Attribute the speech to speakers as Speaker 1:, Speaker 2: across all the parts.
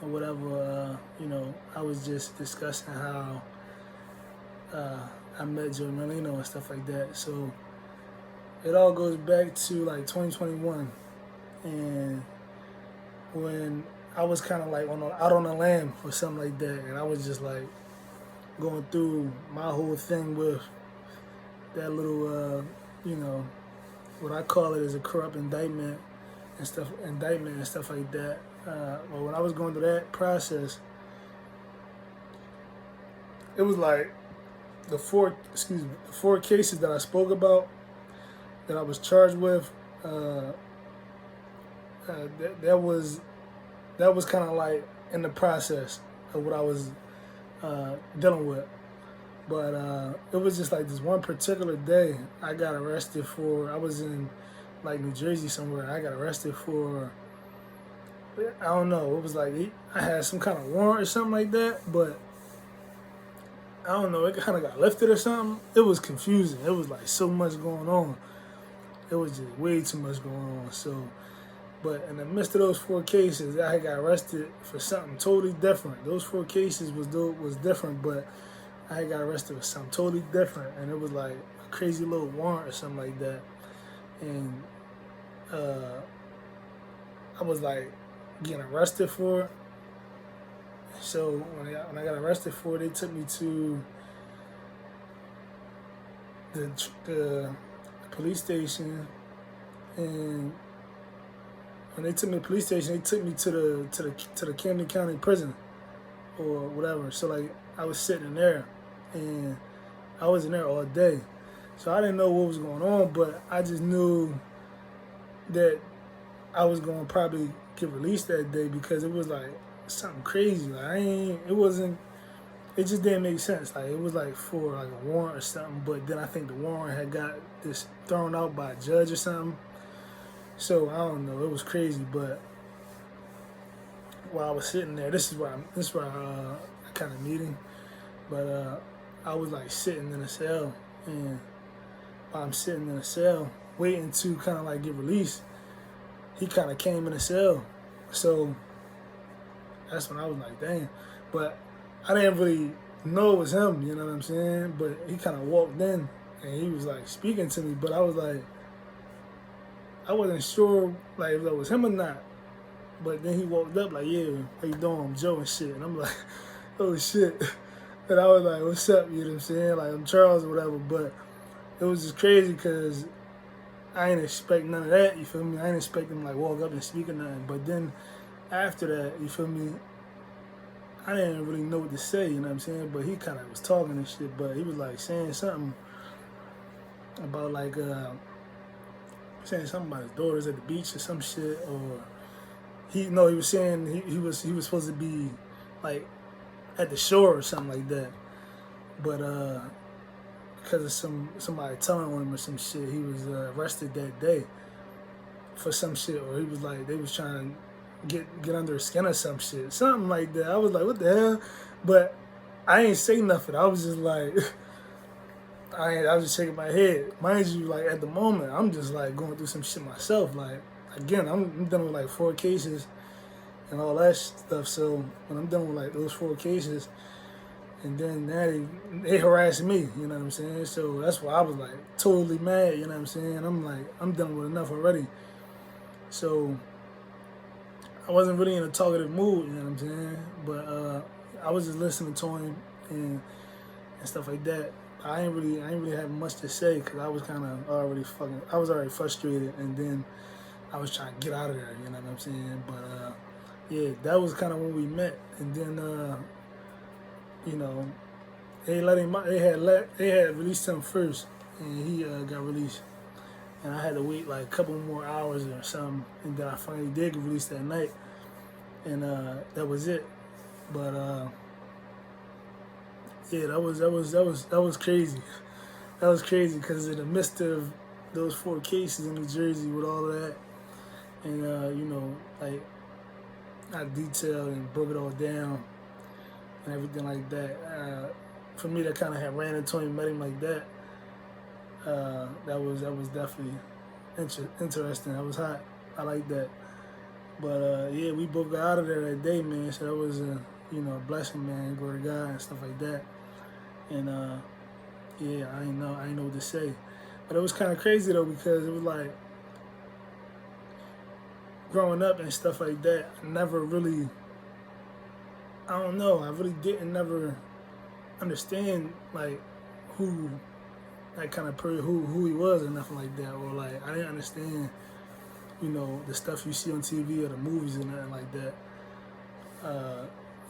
Speaker 1: or whatever. You know, I was just discussing how I met Joey Merlino and stuff like that. So it all goes back to like 2021, and when I was kind of like out on the lam or something like that, and I was just like going through my whole thing with that little, you know, what I call it is a corrupt indictment and stuff like that. But when I was going through that process, it was like the four cases that I spoke about that I was charged with. That was kind of like in the process of what I was dealing with. But it was just like this one particular day I got arrested for. I was in like New Jersey somewhere. I got arrested for, I don't know. It was like I had some kind of warrant or something like that. But I don't know. It kind of got lifted or something. It was confusing. It was like so much going on. It was just way too much going on. So, but in the midst of those four cases, I got arrested for something totally different. Those four cases was different, but I got arrested for something totally different, and it was like a crazy little warrant or something like that. And I was like getting arrested for it. So when I got arrested for it, they took me to the police station, and when they took me to the police station, they took me to the Camden County prison or whatever. So like I was sitting in there, and I was in there all day. So I didn't know what was going on, but I just knew that I was going to probably get released that day because it was like something crazy. Like it just didn't make sense. Like it was like for like a warrant or something, but then I think the warrant had got this thrown out by a judge or something. So I don't know. It was crazy, but while I was sitting there, this is where I kind of meeting, but I was like sitting in a cell, and while I'm sitting in a cell waiting to kind of like get released, he kind of came in the cell. So that's when I was like, dang. But I didn't really know it was him, you know what I'm saying? But he kind of walked in, and he was like speaking to me, but I was like, I wasn't sure like if that was him or not. But then he walked up like, yeah, how you doing? I'm Joe and shit. And I'm like, oh shit. And I was like, what's up? You know what I'm saying? Like, I'm Charles or whatever. But it was just crazy because I ain't expect none of that, you feel me? I ain't expect him like walk up and speak or nothing. But then after that, you feel me? I didn't really know what to say, you know what I'm saying? But he kind of was talking and shit. But he was like saying something about like, saying something about his daughters at the beach or some shit. Or he was saying he was supposed to be like at the shore or something like that. But because of somebody telling on him or some shit, he was arrested that day for some shit, or he was like they was trying to get under his skin or some shit, something like that. I was like, what the hell? But I ain't say nothing. I was just like, I was just shaking my head. Mind you, like at the moment, I'm just like going through some shit myself. Like again, I'm dealing with like 4 cases and all that stuff. So when I'm dealing with like those 4 cases, and then now they harassing me, you know what I'm saying? So that's why I was like totally mad, you know what I'm saying? I'm like, I'm done with enough already. So I wasn't really in a talkative mood, you know what I'm saying? But I was just listening to him and stuff like that. I ain't really have much to say because I was kind of I was already frustrated, and then I was trying to get out of there, you know what I'm saying? But yeah, that was kind of when we met, and then you know, they had released him first, and he got released, and I had to wait like a couple more hours or something, and then I finally did get released that night, and that was it. But yeah, that was crazy. That was crazy because in the midst of those 4 cases in New Jersey with all of that, and you know, like I detailed and broke it all down and everything like that. For me, that kind of had ran into him, met him like that. That was definitely interesting. That was hot. I like that. But yeah, we both got out of there that day, man. So that was a a blessing, man. Glory to God and stuff like that. And yeah, I ain't know what to say. But it was kind of crazy though because it was like growing up and stuff like that. I never really, I don't know. I really didn't never understand like who that kind of person who he was or nothing like that, or like I didn't understand the stuff you see on TV or the movies and nothing like that.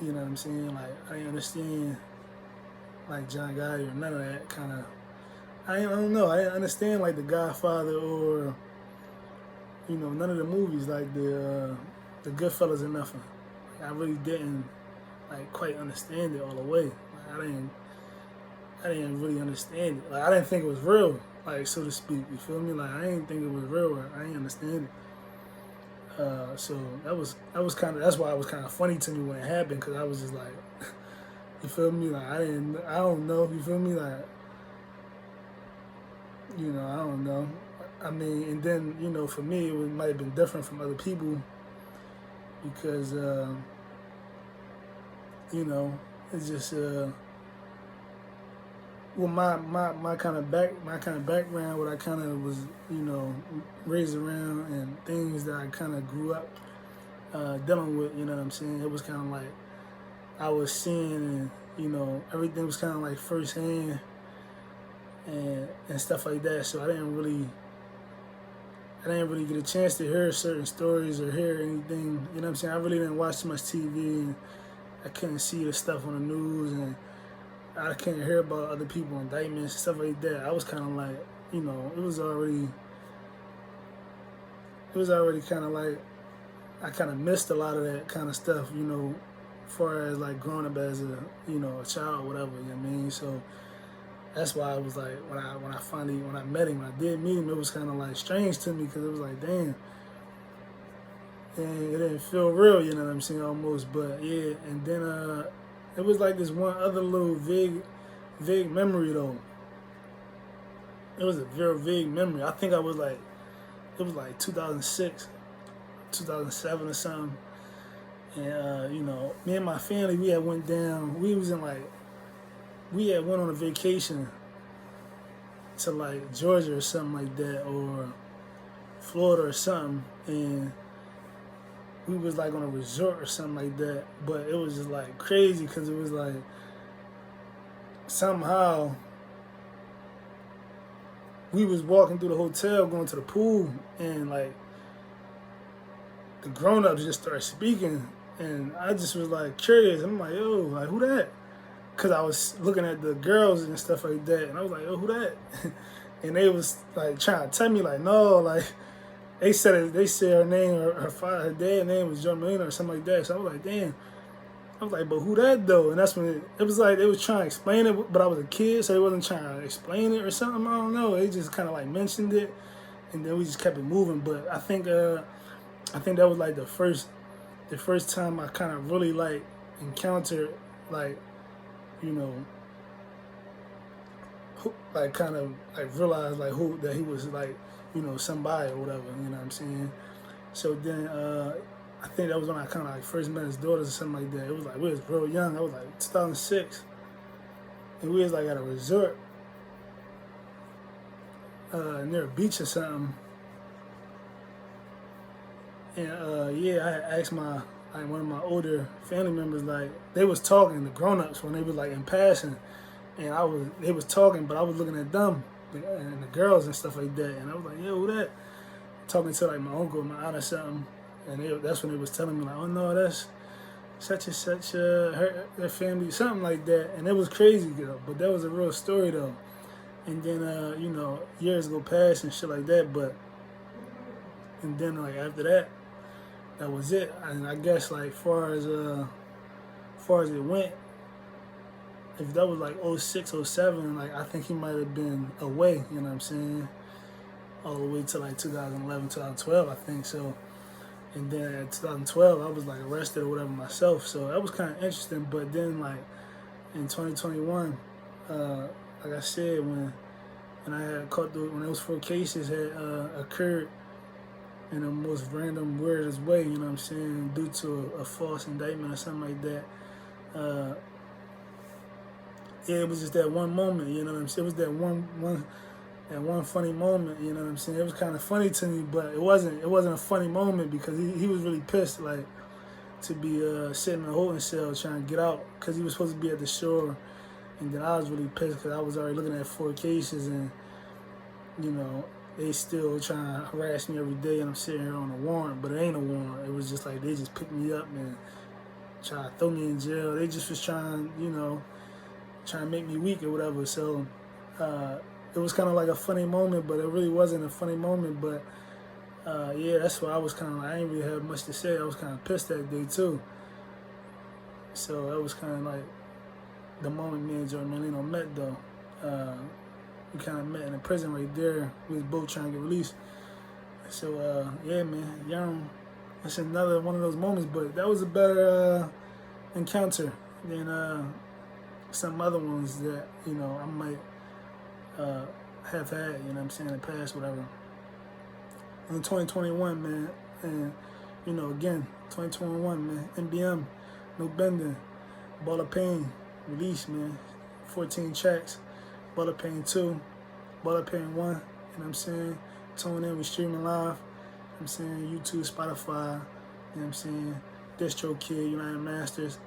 Speaker 1: You know what I'm saying? Like I didn't understand like John Gotti or none of that kind of. I don't know. I didn't understand like The Godfather or none of the movies like the Goodfellas or nothing. Like, I really didn't like quite understand it all the way. Like, I didn't really understand it. Like I didn't think it was real, like so to speak. You feel me? Like I didn't think it was real. I didn't understand it. So that was kind of, that's why it was kind of funny to me when it happened, because I was just like, you feel me? Like I don't know. You feel me? Like I don't know. I mean, and then for me it might have been different from other people because it's just well, my kind of background, what I kind of was, raised around, and things that I kind of grew up dealing with. You know what I'm saying? It was kind of like I was seeing, and everything was kind of like firsthand and stuff like that. So I didn't really get a chance to hear certain stories or hear anything. You know what I'm saying? I really didn't watch too much TV, and I couldn't see the stuff on the news, and I couldn't hear about other people indictments and stuff like that. I was kind of like, it was already kind of like I kind of missed a lot of that kind of stuff, as far as like growing up as a a child, whatever. You know what I mean? So that's why I was like, when I met him, when I did meet him, it was kind of like strange to me because it was like, damn, and it didn't feel real. You know what I'm saying? Almost, but yeah. And then it was like this one other little vague memory though. It was a very vague memory. I think it was like 2006, 2007 or something. And me and my family, we had went down. We had went on a vacation to like Georgia or something like that, or Florida or something, and we was like on a resort or something like that. But it was just like crazy because it was like somehow we was walking through the hotel going to the pool, and like the grown-ups just started speaking, and I just was like curious. I'm like, yo, like who that? Because I was looking at the girls and stuff like that, and I was like, yo, who that? And they was like trying to tell me like, no, like they said her name, her dad name was Joey Merlino or something like that. So I was like, damn. I was like, but who that though? And that's when it was like they was trying to explain it, but I was a kid, so they wasn't trying to explain it or something. I don't know. They just kind of like mentioned it, and then we just kept it moving. But I think that was like the first time I kind of really like encountered like, like kind of like realized like who that he was, like, somebody or whatever. You know what I'm saying? So then I think that was when I kind of like first met his daughters or something like that. It was like we was real young. I was like 2006, and we was like at a resort near a beach or something. And yeah, I had asked one of my older family members, like they was talking, the grown-ups, when they was like in passing, and they was talking, but I was looking at them and the girls and stuff like that, and I was like, yo, who that? Talking to like my uncle, my aunt or something, and that's when they was telling me like, oh no, that's such and such their family, something like that, and it was crazy though, but that was a real story though. And then years go past and shit like that, and then like after that was it. And I guess like far as it went, if that was like 06, 07, like I think he might have been away, you know what I'm saying? All the way to like 2011, 2012, I think so. And then in 2012, I was like arrested or whatever myself. So that was kind of interesting. But then like in 2021, like I said, when I had caught when those 4 cases had occurred, in the most random, weirdest way, you know what I'm saying, due to a false indictment or something like that. Yeah, it was just that one moment, you know what I'm saying? It was that one funny moment, you know what I'm saying? It was kind of funny to me, but it wasn't a funny moment because he was really pissed, like, to be sitting in a holding cell trying to get out because he was supposed to be at the shore. And then I was really pissed because I was already looking at 4 cases and, you know, they still trying to harass me every day and I'm sitting here on a warrant, but it ain't a warrant. It was just like they just picked me up and try to throw me in jail. They just was trying, you know, trying to make me weak or whatever. So it was kind of like a funny moment, but it really wasn't a funny moment. But yeah, that's why I was kind of like, I ain't really have much to say. I was kind of pissed that day too. So that was kind of like the moment me and Joey Merlino met, though. We kind of met in a prison right there. We was both trying to get released. So yeah, man, young. That's another one of those moments, but that was a better encounter than some other ones that, you know, I might have had, you know what I'm saying, in the past, whatever. In 2021, man, and, you know, again, 2021, man, NBM, No Bending, Ball of Pain, release, man, 14 tracks, Ball of Pain 2, Ball of Pain 1, you know what I'm saying, tune in, we streaming live, you know what I'm saying, YouTube, Spotify, you know what I'm saying, DistroKid, United Masters,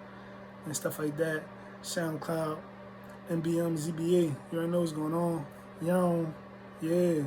Speaker 1: and stuff like that, SoundCloud, NBM, ZBA, you already know what's going on, yo, yeah.